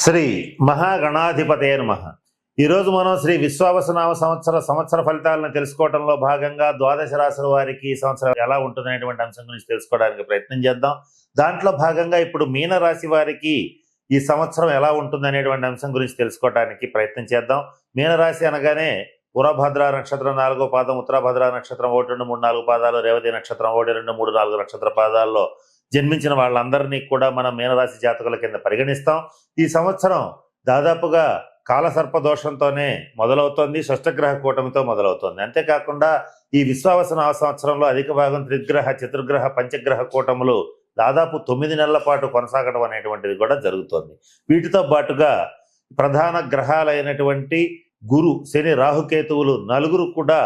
శ్రీ మహాగణాధిపతే నమః. ఈరోజు మనం శ్రీ విశ్వావసునామ సంవత్సర ఫలితాలను తెలుసుకోవడంలో భాగంగా ద్వాదశ రాశుల వారికి ఈ సంవత్సరం ఎలా ఉంటుందనేటువంటి అంశం గురించి తెలుసుకోవడానికి ప్రయత్నం చేద్దాం. దాంట్లో భాగంగా ఇప్పుడు మీన రాశి వారికి ఈ సంవత్సరం ఎలా ఉంటుందనేటువంటి అంశం గురించి తెలుసుకోవడానికి ప్రయత్నం చేద్దాం. మీనరాశి అనగానే పురభద్ర నక్షత్రం 4వ పాదం, ఉత్తరభద్ర నక్షత్రం 1, 2, 3, 4 పాదాలు, రేవతి నక్షత్రం 1, 2, 3, 4 నక్షత్ర పాదాల్లో జన్మించిన వాళ్ళందరినీ కూడా మనం మీనరాశి జాతకుల కింద పరిగణిస్తాం. ఈ సంవత్సరం దాదాపుగా కాలసర్ప దోషంతోనే మొదలవుతోంది, షష్టగ్రహ కూటమితో మొదలవుతోంది. అంతేకాకుండా ఈ విశ్వావసునామ సంవత్సరంలో అధిక భాగం త్రిగ్రహ, చతుర్గ్రహ, పంచగ్రహ కూటములు దాదాపు 9 నెలల పాటు కొనసాగడం అనేటువంటిది కూడా జరుగుతోంది. వీటితో పాటుగా ప్రధాన గ్రహాలైనటువంటి గురు, శని, రాహుకేతువులు నలుగురు కూడా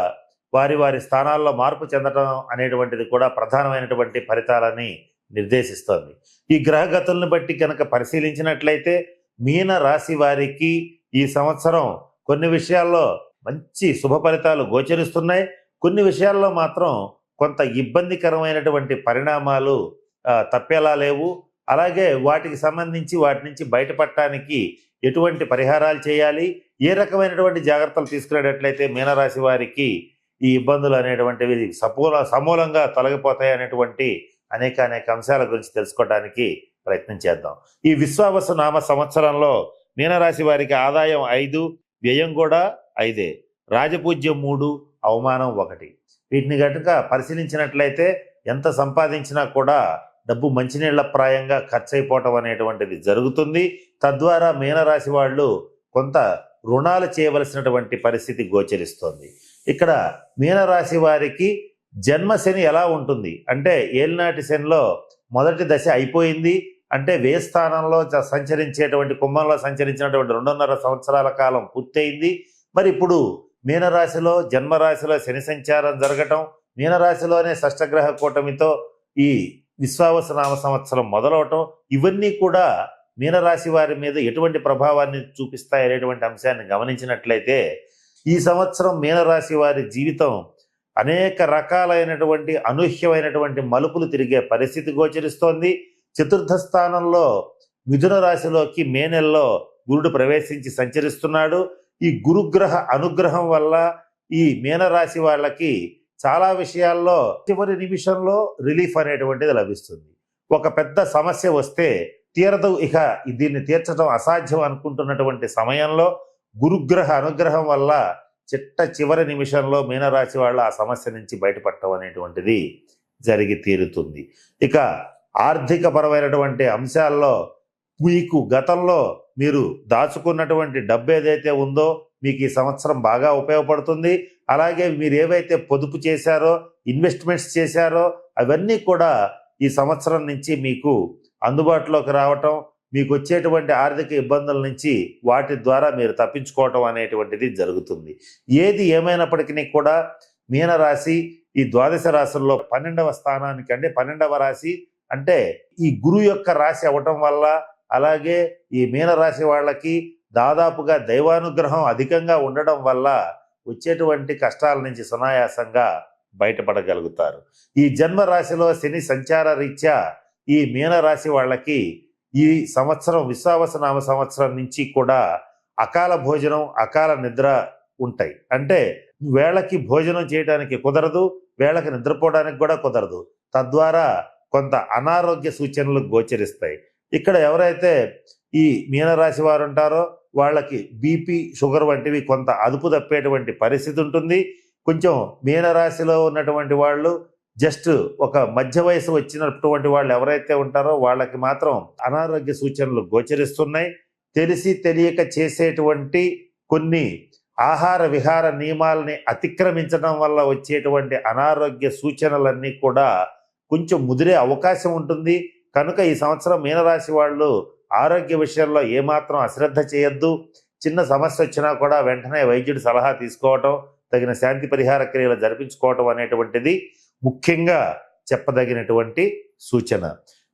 వారి వారి స్థానాల్లో మార్పు చెందడం అనేటువంటిది కూడా ప్రధానమైనటువంటి ఫలితాలని నిర్దేశిస్తోంది. ఈ గ్రహగతులను బట్టి కనుక పరిశీలించినట్లయితే మీన రాశి వారికి ఈ సంవత్సరం కొన్ని విషయాల్లో మంచి శుభ ఫలితాలు గోచరిస్తున్నాయి. కొన్ని విషయాల్లో మాత్రం కొంత ఇబ్బందికరమైనటువంటి పరిణామాలు తప్పేలా లేవు. అలాగే వాటికి సంబంధించి వాటి నుంచి బయటపడటానికి ఎటువంటి పరిహారాలు చేయాలి, ఏ రకమైనటువంటి జాగ్రత్తలు తీసుకునేటట్లయితే మీనరాశి వారికి ఈ ఇబ్బందులు అనేటువంటివి సమూలంగా తొలగిపోతాయి అనేటువంటి అనేక అంశాల గురించి తెలుసుకోవడానికి ప్రయత్నం చేద్దాం. ఈ విశ్వావసు నామ సంవత్సరంలో మీనరాశి వారికి ఆదాయం 5, వ్యయం కూడా 5, రాజపూజ్యం 3, అవమానం 1. వీటిని కనుక పరిశీలించినట్లయితే ఎంత సంపాదించినా కూడా డబ్బు మంచినీళ్ల ప్రాయంగా ఖర్చు అయిపోవటం అనేటువంటిది జరుగుతుంది. తద్వారా మీనరాశి వాళ్ళు కొంత రుణాలు చేయవలసినటువంటి పరిస్థితి గోచరిస్తోంది. ఇక్కడ మీనరాశి వారికి జన్మశని ఎలా ఉంటుంది అంటే, ఏలినాటి శనిలో మొదటి దశ అయిపోయింది. అంటే వ్యయ స్థానంలో సంచరించేటువంటి, కుంభంలో సంచరించినటువంటి 2.5 సంవత్సరాల కాలం పూర్తయింది. మరి ఇప్పుడు మీనరాశిలో జన్మరాశిలో శని సంచారం జరగటం, మీనరాశిలోనే షష్టగ్రహ కూటమితో ఈ విశ్వావసునామ సంవత్సరం మొదలవటం, ఇవన్నీ కూడా మీనరాశి వారి మీద ఎటువంటి ప్రభావాన్ని చూపిస్తాయి అనేటువంటి అంశాన్ని గమనించినట్లయితే ఈ సంవత్సరం మీనరాశి వారి జీవితం అనేక రకాలైనటువంటి అనూహ్యమైనటువంటి మలుపులు తిరిగే పరిస్థితి గోచరిస్తోంది. చతుర్థ స్థానంలో మిథున రాశిలోకి మే నెలలో గురుడు ప్రవేశించి సంచరిస్తున్నాడు. ఈ గురుగ్రహ అనుగ్రహం వల్ల ఈ మీనరాశి వాళ్ళకి చాలా విషయాల్లో చివరి నిమిషంలో రిలీఫ్ అనేటువంటిది లభిస్తుంది. ఒక పెద్ద సమస్య వస్తే తీరదు, ఇక దీన్ని తీర్చడం అసాధ్యం అనుకుంటున్నటువంటి సమయంలో గురుగ్రహ అనుగ్రహం వల్ల చివరి నిమిషంలో మీనరాశి వాళ్ళ ఆ సమస్య నుంచి బయటపడటం అనేటువంటిది జరిగి తీరుతుంది. ఇక ఆర్థిక పరమైనటువంటి అంశాల్లో మీకు గతంలో మీరు దాచుకున్నటువంటి డబ్బు ఏదైతే ఉందో మీకు ఈ సంవత్సరం బాగా ఉపయోగపడుతుంది. అలాగే మీరు ఏవైతే పొదుపు చేశారో, ఇన్వెస్ట్మెంట్స్ చేశారో అవన్నీ కూడా ఈ సంవత్సరం నుంచి మీకు అందుబాటులోకి రావటం, మీకు వచ్చేటువంటి ఆర్థిక ఇబ్బందుల నుంచి వాటి ద్వారా మీరు తప్పించుకోవటం అనేటువంటిది జరుగుతుంది. ఏది ఏమైనప్పటికీ కూడా మీనరాశి ఈ ద్వాదశ రాశుల్లో 12వ స్థానానికి, అంటే 12వ రాశి అంటే ఈ గురువు యొక్క రాశి అవ్వటం వల్ల, అలాగే ఈ మీనరాశి వాళ్ళకి దాదాపుగా దైవానుగ్రహం అధికంగా ఉండడం వల్ల వచ్చేటువంటి కష్టాల నుంచి సునాయాసంగా బయటపడగలుగుతారు. ఈ జన్మరాశిలో శని సంచార రీత్యా ఈ మీనరాశి వాళ్ళకి ఈ సంవత్సరం విశ్వావసునామ సంవత్సరం నుంచి కూడా అకాల భోజనం, అకాల నిద్ర ఉంటాయి. అంటే వేళకి భోజనం చేయడానికి కుదరదు, వేళకి నిద్రపోవడానికి కూడా కుదరదు. తద్వారా కొంత అనారోగ్య సూచనలు గోచరిస్తాయి. ఇక్కడ ఎవరైతే ఈ మీనరాశి వారు ఉంటారో వాళ్ళకి బీపీ, షుగర్ వంటివి కొంత అదుపు తప్పేటువంటి పరిస్థితి ఉంటుంది. కొంచెం మీనరాశిలో ఉన్నటువంటి వాళ్ళు జస్ట్ ఒక మధ్య వయసు వచ్చినటువంటి వాళ్ళు ఎవరైతే ఉంటారో వాళ్ళకి మాత్రం అనారోగ్య సూచనలు గోచరిస్తున్నాయి. తెలిసి తెలియక చేసేటువంటి కొన్ని ఆహార విహార నియమాలని అతిక్రమించడం వల్ల వచ్చేటువంటి అనారోగ్య సూచనలన్నీ కూడా కొంచెం ముదిరే అవకాశం ఉంటుంది. కనుక ఈ సంవత్సరం మీనరాశి వాళ్ళు ఆరోగ్య విషయంలో ఏమాత్రం అశ్రద్ధ చేయొద్దు. చిన్న సమస్య వచ్చినా కూడా వెంటనే వైద్యుడి సలహా తీసుకోవటం, తగిన శాంతి పరిహార క్రియలు జరిపించుకోవటం అనేటువంటిది ముఖ్యంగా చెప్పదగినటువంటి సూచన.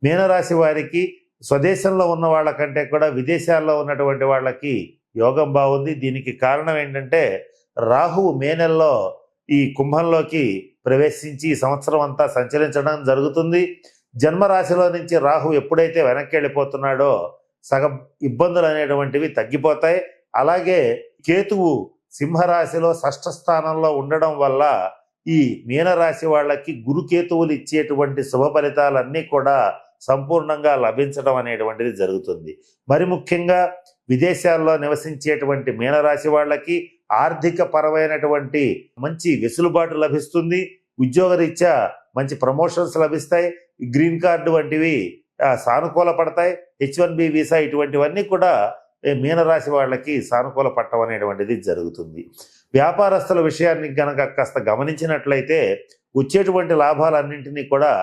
మీనరాశి వారికి స్వదేశంలో ఉన్న వాళ్ళకంటే కూడా విదేశాల్లో ఉన్నటువంటి వాళ్ళకి యోగం బాగుంది. దీనికి కారణం ఏంటంటే రాహువు మే నెలలో ఈ కుంభంలోకి ప్రవేశించి ఈ సంవత్సరం అంతా సంచరించడం జరుగుతుంది. జన్మరాశిలో నుంచి రాహు ఎప్పుడైతే వెనక్కి వెళ్ళిపోతున్నాడో సగం ఇబ్బందులు అనేటువంటివి తగ్గిపోతాయి. అలాగే కేతువు సింహరాశిలో షష్ఠ స్థానంలో ఉండడం వల్ల ఈ మీనరాశి వాళ్ళకి గురుకేతువులు ఇచ్చేటువంటి శుభ ఫలితాలన్నీ కూడా సంపూర్ణంగా లభించడం అనేటువంటిది జరుగుతుంది. మరి ముఖ్యంగా విదేశాల్లో నివసించేటువంటి మీనరాశి వాళ్ళకి ఆర్థిక పరమైనటువంటి మంచి వెసులుబాటు లభిస్తుంది. ఉద్యోగరీత్యా మంచి ప్రమోషన్స్ లభిస్తాయి. గ్రీన్ కార్డు వంటివి సానుకూల పడతాయి. H1B వీసా ఇటువంటివన్నీ కూడా మీనరాశి వాళ్ళకి సానుకూల పట్టడం అనేటువంటిది జరుగుతుంది. వ్యాపారస్తుల విషయాన్ని కనుక కాస్త గమనించినట్లయితే వచ్చేటువంటి లాభాలన్నింటినీ కూడా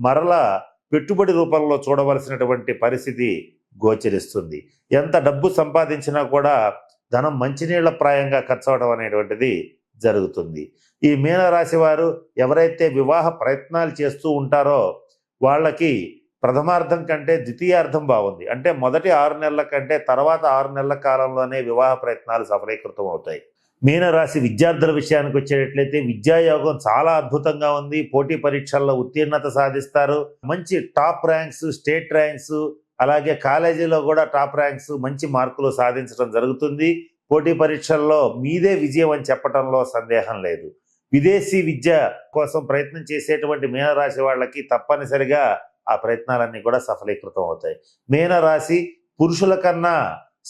మరలా పెట్టుబడి రూపంలో చూడవలసినటువంటి పరిస్థితి గోచరిస్తుంది. ఎంత డబ్బు సంపాదించినా కూడా ధనం మంచినీళ్ల ప్రాయంగా ఖర్చు అవడం అనేటువంటిది జరుగుతుంది. ఈ మీనరాశి వారు ఎవరైతే వివాహ ప్రయత్నాలు చేస్తూ ఉంటారో వాళ్ళకి ప్రథమార్థం కంటే ద్వితీయార్థం బాగుంది. అంటే మొదటి 6 నెలల కంటే తర్వాత 6 నెలల కాలంలోనే వివాహ ప్రయత్నాలు సఫలీకృతం అవుతాయి. మీనరాశి విద్యార్థుల విషయానికి వచ్చేటట్లయితే విద్యాయోగం చాలా అద్భుతంగా ఉంది. పోటీ పరీక్షల్లో ఉత్తీర్ణత సాధిస్తారు. మంచి టాప్ ర్యాంక్స్, స్టేట్ ర్యాంక్స్, అలాగే కాలేజీలో కూడా టాప్ ర్యాంక్స్, మంచి మార్కులు సాధించడం జరుగుతుంది. పోటీ పరీక్షల్లో మీదే విజయం అని చెప్పడంలో సందేహం లేదు. విదేశీ విద్య కోసం ప్రయత్నం చేసేటువంటి మీనరాశి వాళ్ళకి తప్పనిసరిగా ఆ ప్రయత్నాలన్నీ కూడా సఫలీకృతం అవుతాయి. మీనరాశి పురుషుల కన్నా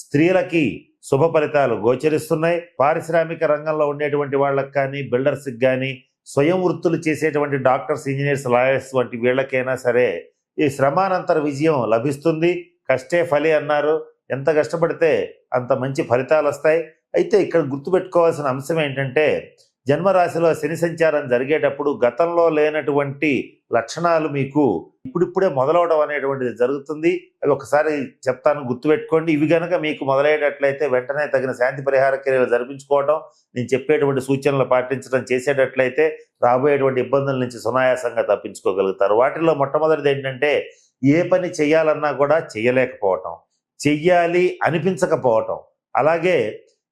స్త్రీలకి శుభ ఫలితాలు గోచరిస్తున్నాయి. పారిశ్రామిక రంగంలో ఉండేటువంటి వాళ్ళకి కానీ, బిల్డర్స్కి కానీ, స్వయం వృత్తులు చేసేటువంటి డాక్టర్స్, ఇంజనీర్స్, లాయర్స్ వంటి వీళ్ళకైనా సరే ఈ శ్రమానంతర విజయం లభిస్తుంది. కష్టే ఫలి అన్నారు. ఎంత కష్టపడితే అంత మంచి ఫలితాలు వస్తాయి. అయితే ఇక్కడ గుర్తుపెట్టుకోవాల్సిన అంశం ఏంటంటే జన్మరాశిలో శని సంచారం జరిగేటప్పుడు గతంలో లేనటువంటి లక్షణాలు మీకు ఇప్పుడిప్పుడే మొదలవడం అనేటువంటిది జరుగుతుంది. అవి ఒకసారి చెప్తాను, గుర్తుపెట్టుకోండి. ఇవి కనుక మీకు మొదలయ్యేటట్లయితే వెంటనే తగిన శాంతి పరిహార క్రియలు జరిపించుకోవడం, నేను చెప్పేటువంటి సూచనలు పాటించడం చేసేటట్లయితే రాబోయేటువంటి ఇబ్బందుల నుంచి సునాయాసంగా తప్పించుకోగలుగుతారు. వాటిల్లో మొట్టమొదటిది ఏంటంటే ఏ పని చేయాలన్నా కూడా చెయ్యలేకపోవటం, చెయ్యాలి అనిపించకపోవటం, అలాగే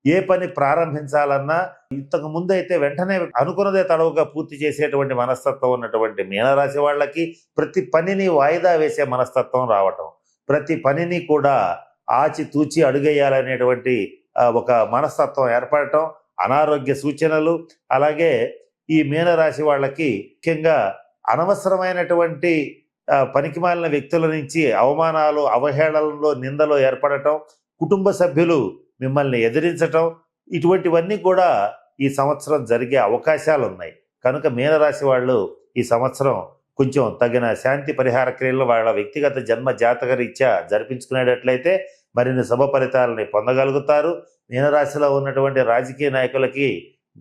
ఏ పని ప్రారంభించాలన్నా ఇంతకు ముందు అయితే వెంటనే అనుకున్నదే తడవుగా పూర్తి చేసేటువంటి మనస్తత్వం ఉన్నటువంటి మీనరాశి వాళ్ళకి ప్రతి పనిని వాయిదా వేసే మనస్తత్వం రావటం, ప్రతి పనిని కూడా ఆచితూచి అడుగేయాలనేటువంటి ఒక మనస్తత్వం ఏర్పడటం, అనారోగ్య సూచనలు, అలాగే ఈ మీనరాశి వాళ్ళకి ముఖ్యంగా అనవసరమైనటువంటి పనికిమాలిన వ్యక్తుల నుంచి అవమానాలు, అవహేళనలో, నిందలు ఏర్పడటం, కుటుంబ సభ్యులు మిమ్మల్ని ఎదిరించటం, ఇటువంటివన్నీ కూడా ఈ సంవత్సరం జరిగే అవకాశాలు ఉన్నాయి. కనుక మీనరాశి వాళ్ళు ఈ సంవత్సరం కొంచెం తగిన శాంతి పరిహార క్రియలు వాళ్ళ వ్యక్తిగత జన్మ జాతక రీత్యా జరిపించుకునేటట్లయితే మరిన్ని శుభ ఫలితాలని పొందగలుగుతారు. మీనరాశిలో ఉన్నటువంటి రాజకీయ నాయకులకి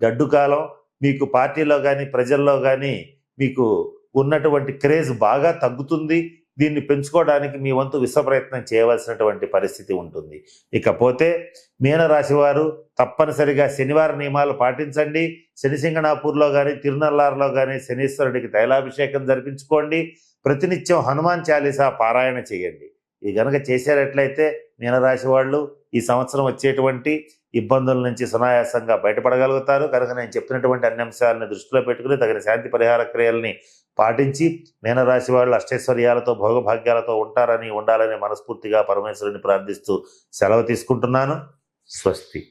గడ్డు కాలం. మీకు పార్టీలో కానీ ప్రజల్లో కానీ మీకు ఉన్నటువంటి క్రేజ్ బాగా తగ్గుతుంది. దీన్ని పెంచుకోవడానికి మీ వంతు విశ్వప్రయత్నం చేయవలసినటువంటి పరిస్థితి ఉంటుంది. ఇకపోతే మీనరాశి వారు తప్పనిసరిగా శనివార నియమాలు పాటించండి. శనిసింగణాపూర్లో కానీ, తిరునల్లారులో కానీ శనీశ్వరుడికి తైలాభిషేకం జరిపించుకోండి. ప్రతినిత్యం హనుమాన్ చాలీసా పారాయణ చేయండి. ఈ గనక చేసేటట్లయితే మీనరాశి వాళ్ళు ఈ సంవత్సరం వచ్చేటువంటి ఇబ్బందుల నుంచి సునాయాసంగా బయటపడగలుగుతారు. కనుక నేను చెప్పినటువంటి అన్ని అంశాలను దృష్టిలో పెట్టుకుని తగిన శాంతి పరిహార క్రియల్ని పాటించి మీనరాశి వాళ్ళు అష్టైశ్వర్యాలతో, భోగభాగ్యాలతో ఉండాలని మనస్ఫూర్తిగా పరమేశ్వరుని ప్రార్థిస్తూ సెలవు తీసుకుంటున్నాను. స్వస్తి.